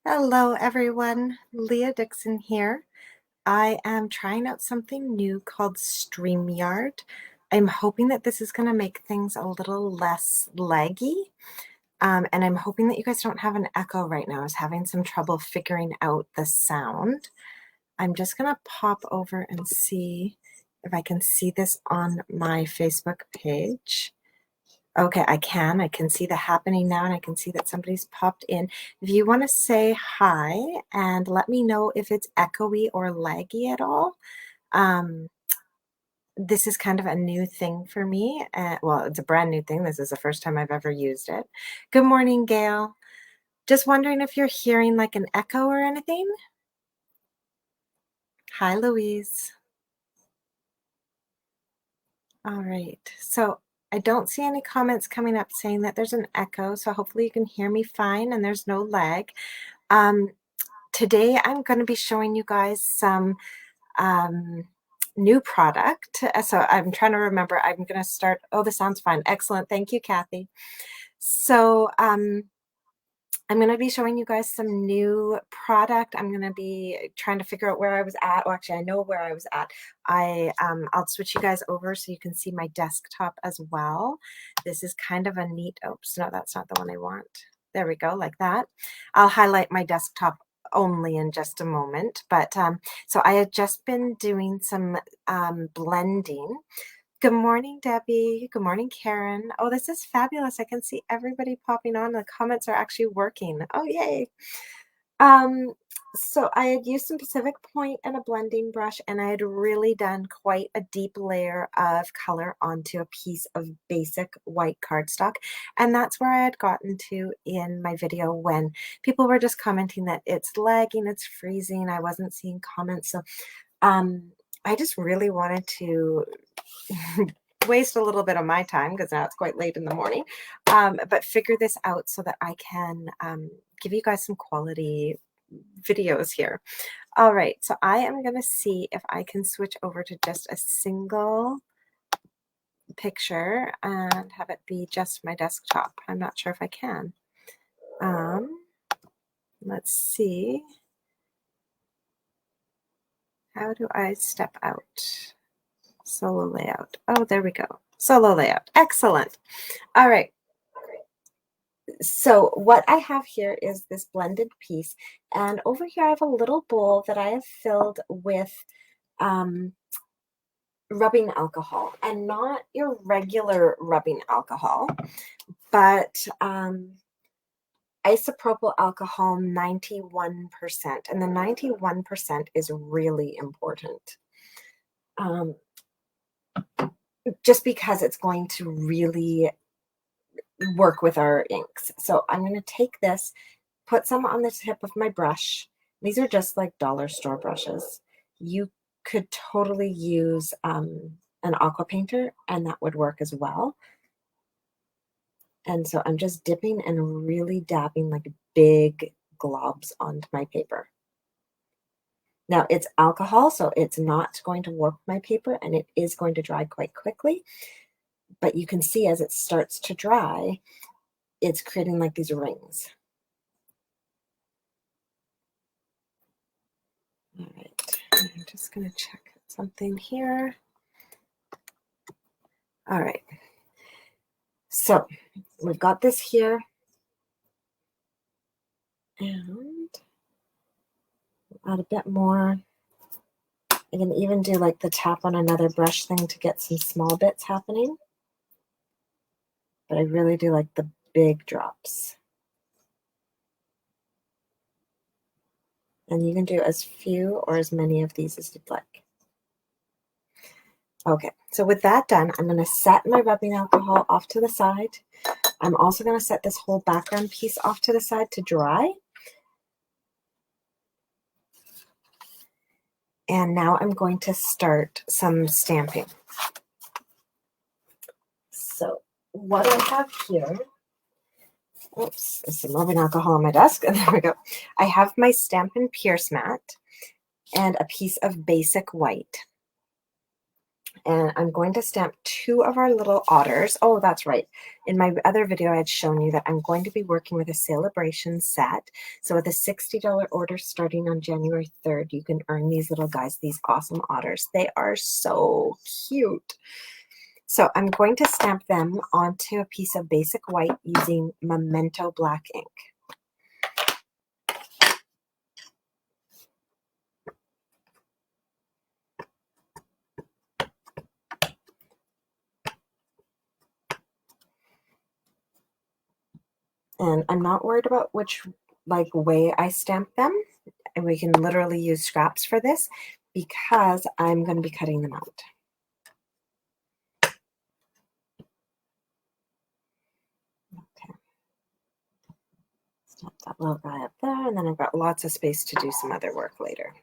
Hello everyone, Leah Dixon here. I am trying out something new called StreamYard. I'm hoping that this is going to make things a little less laggy. And I'm hoping that you guys don't have an echo right now. I was having some trouble figuring out the sound. I'm just going to pop over and see if I can see this on my Facebook page. Okay, I can see the happening now, and I can see that somebody's popped in. If you want to say hi and let me know if it's echoey or laggy at all. This is kind of a new thing for me. Well, it's a brand new thing. This is the first time I've ever used it. Good morning, Gail. Just wondering if you're hearing like an echo or anything. Hi, Louise. All right, so I don't see any comments coming up saying that there's an echo, so hopefully you can hear me fine and there's no lag. Today I'm going to be showing you guys some new product. So I'm trying to remember, I'm going to start, oh, this sounds fine. Excellent. Thank you, Kathy. So I'm going to be showing you guys some new product. I'm going to be trying to figure out where I was at. Well, actually, I know where I was at. I'll switch you guys over so you can see my desktop as well. This is kind of a neat, oops, no, that's not the one I want. There we go, like that. I'll highlight my desktop only in just a moment. But so I had just been doing some blending. Good morning, Debbie. Good morning, Karen. Oh, this is fabulous. I can see everybody popping on. The comments are actually working. Oh, yay. So I had used some Pacific Point and a blending brush, and I had really done quite a deep layer of color onto a piece of basic white cardstock. And that's where I had gotten to in my video when people were just commenting that it's lagging, it's freezing. I wasn't seeing comments. So I just really wanted to waste a little bit of my time because now it's quite late in the morning, but figure this out so that I can give you guys some quality videos here. All right, so I am going to see if I can switch over to just a single picture and have it be just my desktop. I'm not sure if I can. Let's see. How do I step out? Solo layout. Oh, there we go. Solo layout. Excellent. All right. So what I have here is this blended piece, and over here I have a little bowl that I have filled with rubbing alcohol, and not your regular rubbing alcohol, but isopropyl alcohol 91%, and the 91% is really important. Just because it's going to really work with our inks. So I'm going to take this, put some on the tip of my brush. These are just like dollar store brushes. You could totally use an aqua painter, and that would work as well. And so I'm just dipping and really dabbing like big globs onto my paper. Now it's alcohol, so it's not going to warp my paper, and it is going to dry quite quickly. But you can see as it starts to dry, it's creating like these rings. All right, I'm just going to check something here. All right, so we've got this here, and add a bit more. I can even do like the tap on another brush thing to get some small bits happening, but I really do like the big drops. And you can do as few or as many of these as you'd like. Okay, so with that done, I'm going to set my rubbing alcohol off to the side. I'm also going to set this whole background piece off to the side to dry. And now I'm going to start some stamping. So what I have here, oops, there's some rubbing alcohol on my desk, and there we go. I have my Stampin' Pierce mat and a piece of basic white. And I'm going to stamp 2 of our little otters. Oh, that's right. In my other video, I had shown you that I'm going to be working with a celebration set. So with a $60 order starting on January 3rd, you can earn these little guys, these awesome otters. They are so cute. So I'm going to stamp them onto a piece of basic white using Memento black ink. And I'm not worried about which way I stamp them. And we can literally use scraps for this because I'm going to be cutting them out. Okay. Stamp that little guy up there, and then I've got lots of space to do some other work later.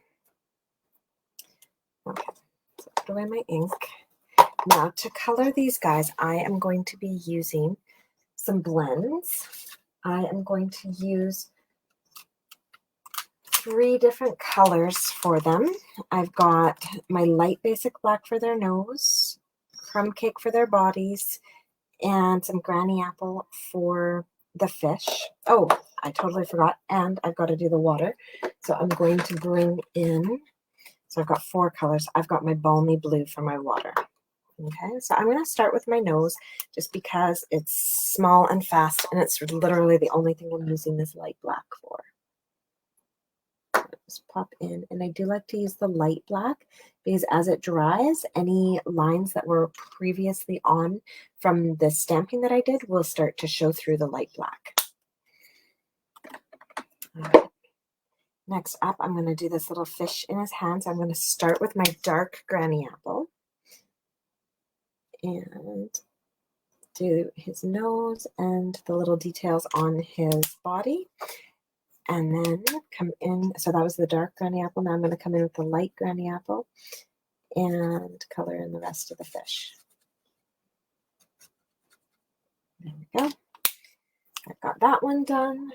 Okay, so put away my ink. Now to color these guys, I am going to be using some blends. I am going to use 3 different colors for them. I've got my light basic black for their nose, crumb cake for their bodies, and some granny apple for the fish. Oh, I totally forgot, and I've got to do the water. So I'm going to bring in, so I've got 4 colors. I've got my balmy blue for my water. Okay, so I'm going to start with my nose just because it's small and fast, and it's literally the only thing I'm using this light black for. Just pop in, and I do like to use the light black because as it dries, any lines that were previously on from the stamping that I did will start to show through the light black. All right. Next up, I'm going to do this little fish in his hands. I'm going to start with my dark granny apple and do his nose and the little details on his body. And then come in, so that was the dark granny apple. Now I'm going to come in with the light granny apple and color in the rest of the fish. There we go. I've got that one done.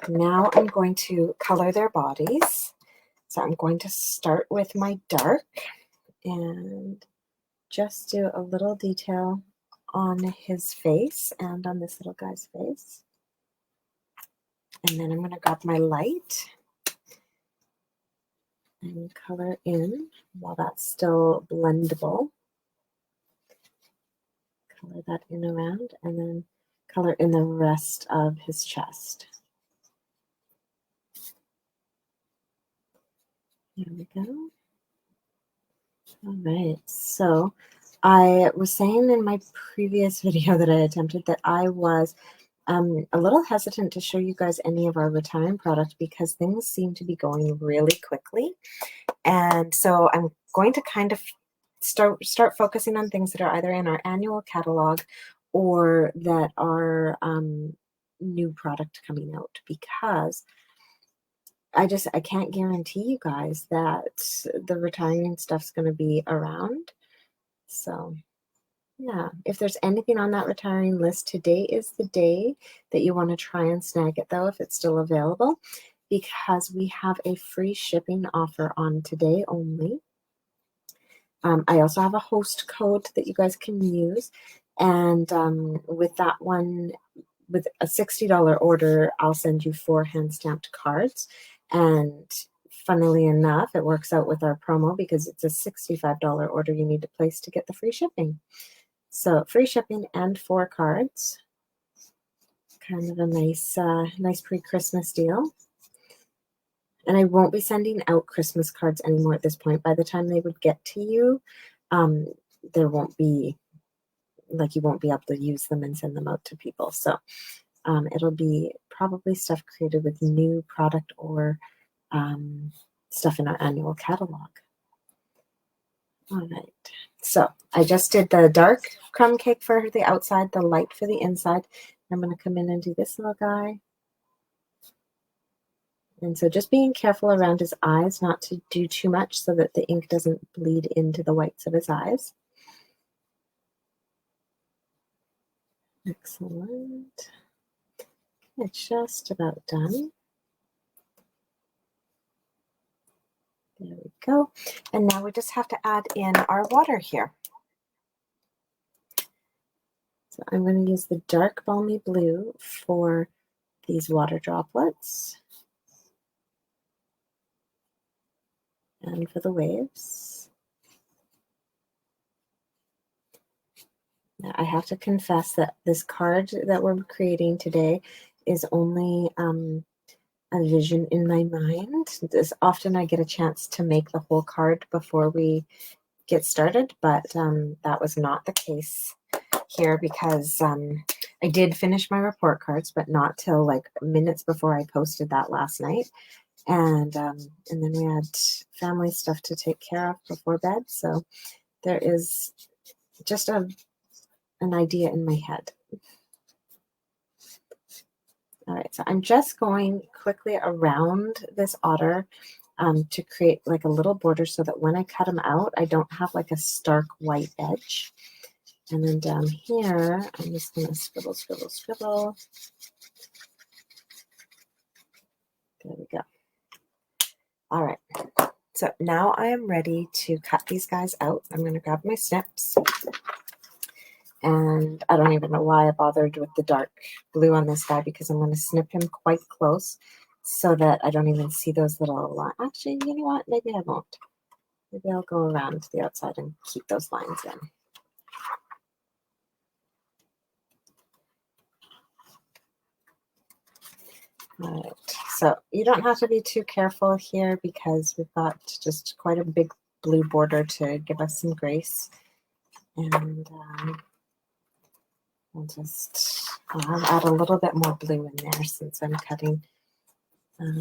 Now I'm going to color their bodies. So I'm going to start with my dark and just do a little detail on his face and on this little guy's face. And then I'm going to grab my light and color in while that's still blendable. Color that in around and then color in the rest of his chest. There we go. All right, so I was saying in my previous video that I attempted that I was a little hesitant to show you guys any of our retiring product because things seem to be going really quickly. And so I'm going to kind of start focusing on things that are either in our annual catalog or that are new product coming out, because I can't guarantee you guys that the retiring stuff's going to be around. So yeah, if there's anything on that retiring list, today is the day that you want to try and snag it, though, if it's still available, because we have a free shipping offer on today only. I also have a host code that you guys can use, and with that one, with a $60 order, I'll send you 4 hand-stamped cards. And funnily enough, it works out with our promo because it's a $65 order you need to place to get the free shipping. So free shipping and 4 cards. Kind of a nice, nice pre-Christmas deal. And I won't be sending out Christmas cards anymore at this point. By the time they would get to you, there won't be, you won't be able to use them and send them out to people. So it'll be probably stuff created with new product or stuff in our annual catalog. All right, so I just did the dark crumb cake for the outside, the light for the inside. I'm going to come in and do this little guy. And so just being careful around his eyes, not to do too much so that the ink doesn't bleed into the whites of his eyes. Excellent. It's just about done. There we go. And now we just have to add in our water here. So I'm going to use the dark balmy blue for these water droplets and for the waves. Now I have to confess that this card that we're creating today is only a vision in my mind. Often I get a chance to make the whole card before we get started, but that was not the case here because I did finish my report cards, but not till like minutes before I posted that last night. And then we had family stuff to take care of before bed. So there is just an idea in my head. All right, so I'm just going quickly around this otter to create like a little border so that when I cut them out, I don't have like a stark white edge. And then down here, I'm just going to scribble, scribble, scribble. There we go. All right, so now I am ready to cut these guys out. I'm going to grab my snips. And I don't even know why I bothered with the dark blue on this guy because I'm going to snip him quite close so that I don't even see those little lines. Actually, you know what? Maybe I won't. Maybe I'll go around to the outside and keep those lines in. All right, so you don't have to be too careful here because we've got just quite a big blue border to give us some grace. And I'll add a little bit more blue in there since I'm cutting a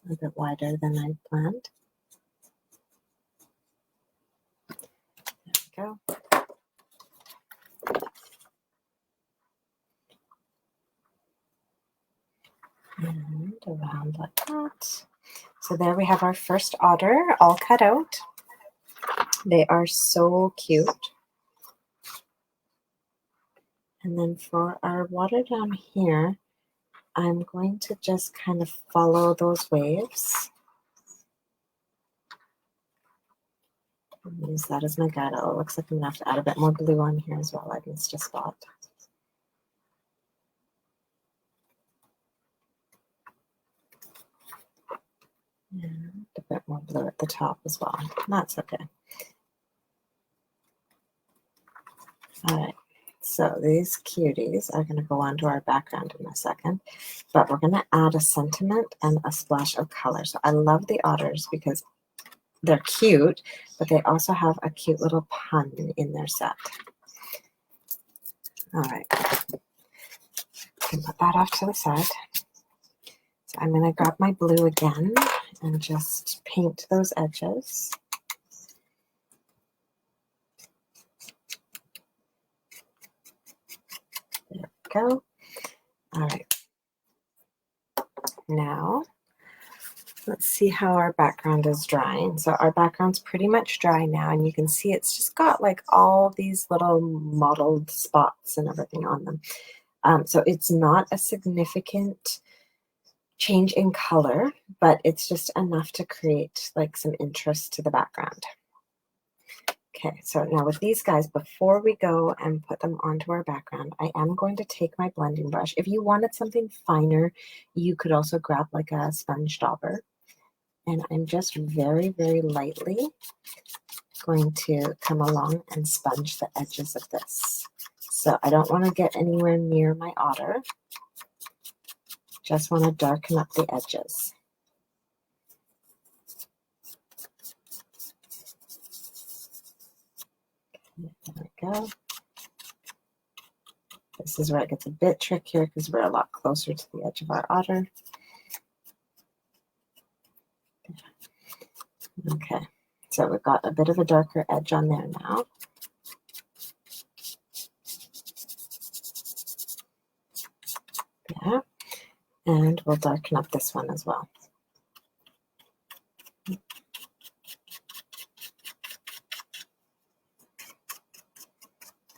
bit wider than I planned. There we go. And around like that. So there we have our first otter all cut out. They are so cute. And then for our water down here, I'm going to just kind of follow those waves. Use that as my guide. Oh, it looks like I'm going to have to add a bit more blue on here as well. I missed a spot. And a bit more blue at the top as well. That's okay. All right. So these cuties are going to go onto our background in a second, but we're going to add a sentiment and a splash of color. So I love the otters because they're cute, but they also have a cute little pun in their set. All right. Can put that off to the side. So I'm going to grab my blue again and just paint those edges. There we go. All right. Now, let's see how our background is drying. So our background's pretty much dry now, and you can see it's just got like all these little mottled spots and everything on them. So it's not a significant change in color, but it's just enough to create like some interest to the background. Okay, so now with these guys, before we go and put them onto our background, I am going to take my blending brush. If you wanted something finer, you could also grab like a sponge dauber. And I'm just very, very lightly going to come along and sponge the edges of this. So I don't want to get anywhere near my otter. Just want to darken up the edges. There we go. This is where it gets a bit trickier because we're a lot closer to the edge of our otter. Okay, so we've got a bit of a darker edge on there now. Yeah, and we'll darken up this one as well.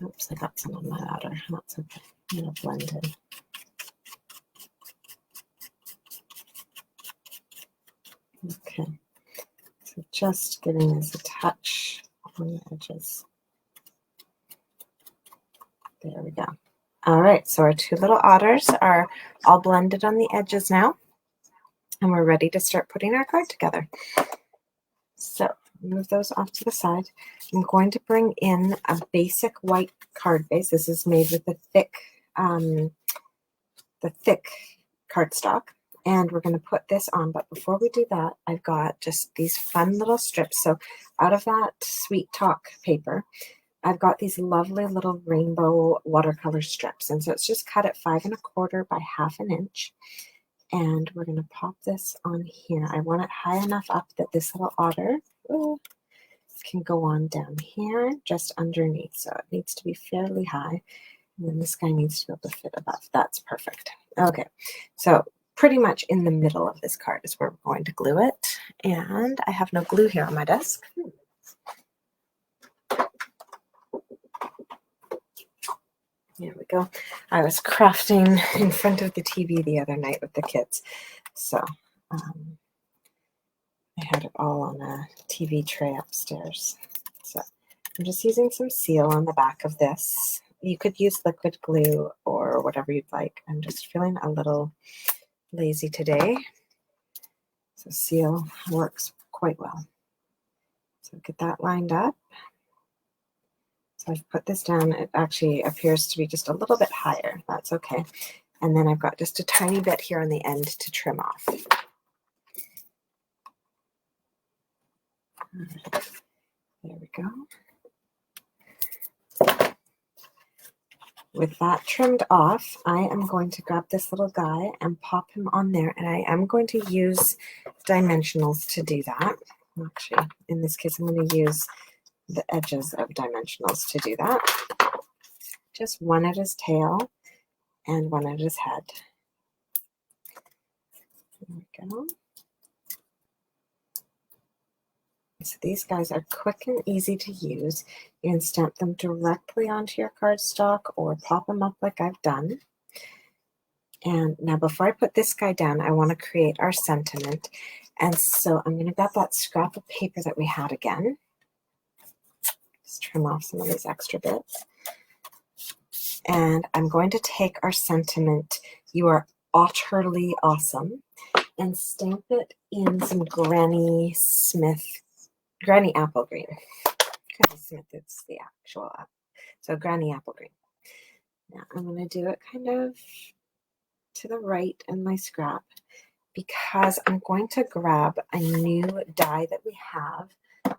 Oops, I got some on my otter. That's okay. I'm going to blend in. Okay, so just giving this a touch on the edges. There we go. All right, so our two little otters are all blended on the edges now, and we're ready to start putting our card together. So move those off to the side. I'm going to bring in a basic white card base. This is made with the thick cardstock, and we're going to put this on. But before we do that, I've got just these fun little strips. So out of that Sweet Talk paper, I've got these lovely little rainbow watercolor strips. And so it's just cut at 5 1/4 by 1/2 inch. And we're going to pop this on here. I want it high enough up that this little otter can go on down here just underneath. So it needs to be fairly high. And then this guy needs to be able to fit above. That's perfect. Okay, so pretty much in the middle of this card is where we're going to glue it. And I have no glue here on my desk. There we go. I was crafting in front of the TV the other night with the kids. So I had it all on a TV tray upstairs. So I'm just using some seal on the back of this. You could use liquid glue or whatever you'd like. I'm just feeling a little lazy today. So seal works quite well. So get that lined up. So I've put this down. It actually appears to be just a little bit higher. That's okay. And then I've got just a tiny bit here on the end to trim off. All right. There we go. With that trimmed off, I am going to grab this little guy and pop him on there. And I am going to use dimensionals to do that. Actually, in this case, I'm going to use the edges of dimensionals to do that. Just one at his tail and one at his head. There we go. So these guys are quick and easy to use. You can stamp them directly onto your cardstock or pop them up like I've done. And now before I put this guy down, I want to create our sentiment. And so I'm going to grab that scrap of paper that we had again. Just trim off some of these extra bits. And I'm going to take our sentiment, "You are utterly awesome," and stamp it in some Granny Apple Green. Granny Smith is the actual, so Granny Apple Green. Now I'm going to do it kind of to the right in my scrap because I'm going to grab a new die that we have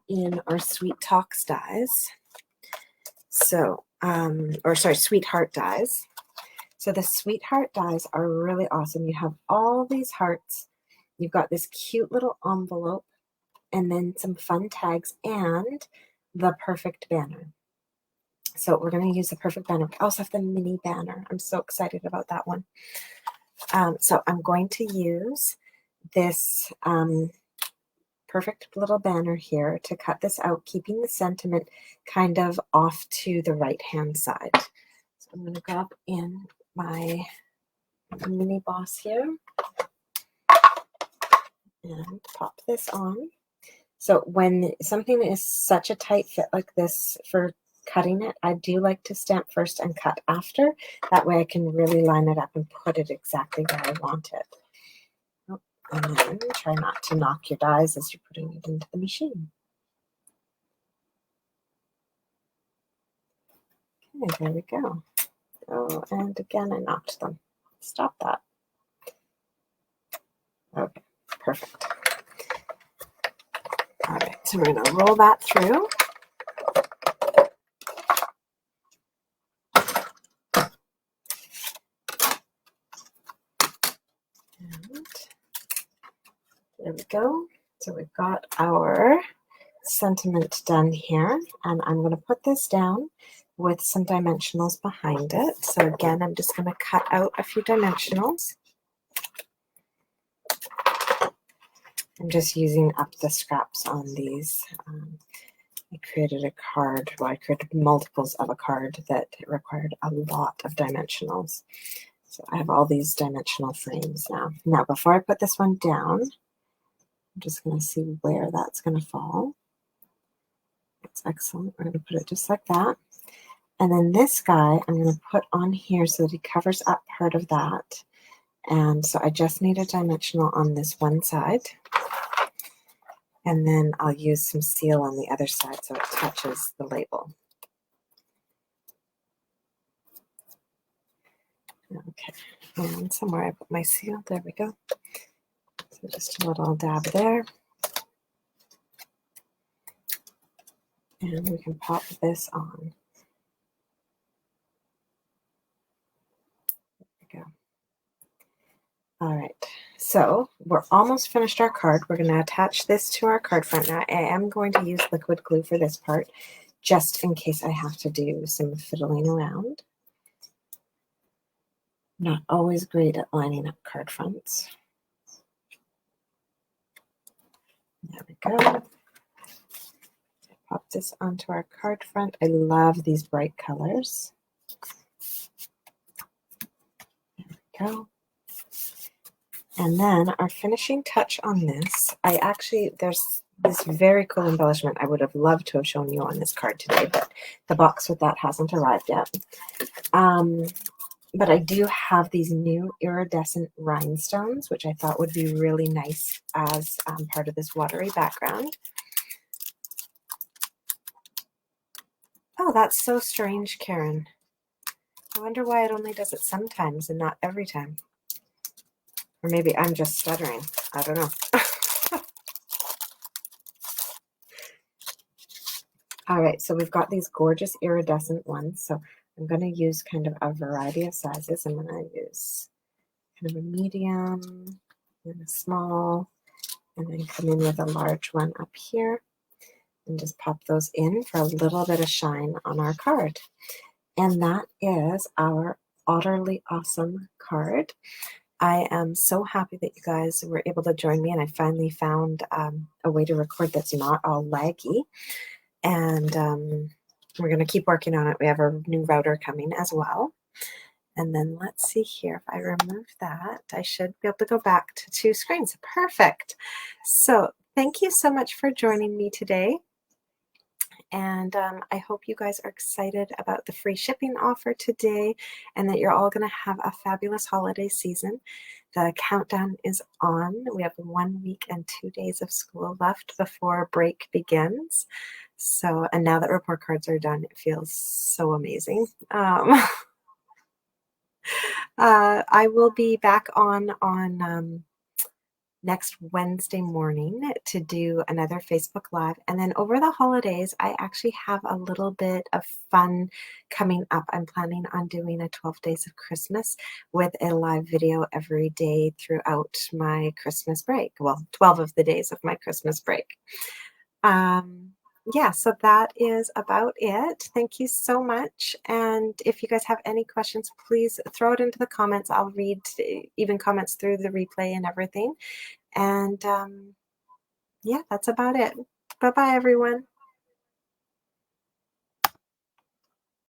in our Sweet Talks dies. So, Sweetheart dies. So the Sweetheart dies are really awesome. You have all these hearts. You've got this cute little envelope and then some fun tags and the perfect banner. So we're going to use the perfect banner. We also have the mini banner. I'm so excited about that one. So I'm going to use this perfect little banner here to cut this out, keeping the sentiment kind of off to the right-hand side. So I'm going to grab in my mini boss here and pop this on. So when something is such a tight fit like this for cutting it, I do like to stamp first and cut after. That way I can really line it up and put it exactly where I want it. Oh, and then try not to knock your dies as you're putting it into the machine. Okay, there we go. Oh, and again I knocked them. Stop that. Okay, perfect. All right, so we're going to roll that through. And there we go. So we've got our sentiment done here, and I'm going to put this down with some dimensionals behind it. So again, I'm just going to cut out a few dimensionals. I'm just using up the scraps on these. I created a card, well, I created multiples of a card that required a lot of dimensionals. So I have all these dimensional frames now. Now, before I put this one down, I'm just going to see where that's going to fall. That's excellent. We're going to put it just like that. And then this guy I'm going to put on here so that he covers up part of that. And so I just need a dimensional on this one side. And then I'll use some seal on the other side so it touches the label. Okay, and somewhere I put my seal. There we go. So just a little dab there. And we can pop this on. There we go. All right, so we're almost finished our card. We're going to attach this to our card front. Now I am going to use liquid glue for this part, just in case I have to do some fiddling around. Not always great at lining up card fronts. There we go. Pop this onto our card front. I love these bright colors. There we go. And then our finishing touch on this, there's this very cool embellishment I would have loved to have shown you on this card today, but the box with that hasn't arrived yet. But I do have these new iridescent rhinestones, which I thought would be really nice as part of this watery background. Oh, that's so strange, Karen. I wonder why it only does it sometimes and not every time. Or maybe I'm just stuttering. I don't know. All right, so we've got these gorgeous iridescent ones. So I'm going to use kind of a variety of sizes. I'm going to use kind of a medium and a small, and then come in with a large one up here and just pop those in for a little bit of shine on our card. And that is our Otterly Awesome card. I am so happy that you guys were able to join me, and I finally found a way to record that's not all laggy. And we're going to keep working on it. We have a new router coming as well. And then let's see here. If I remove that, I should be able to go back to 2 screens. Perfect. So thank you so much for joining me today. And I hope you guys are excited about the free shipping offer today and that you're all going to have a fabulous holiday season. The countdown is on. We have 1 week and 2 days of school left before break begins. So, and now that report cards are done, it feels so amazing. I will be back on next Wednesday morning to do another Facebook Live. And then over the holidays, I actually have a little bit of fun coming up. I'm planning on doing a 12 Days of Christmas with a live video every day throughout my Christmas break. Well, 12 of the days of my Christmas break. Yeah, so that is about it. Thank you so much. And if you guys have any questions, please throw it into the comments. I'll read even comments through the replay and everything. And yeah, that's about it. Bye-bye, everyone.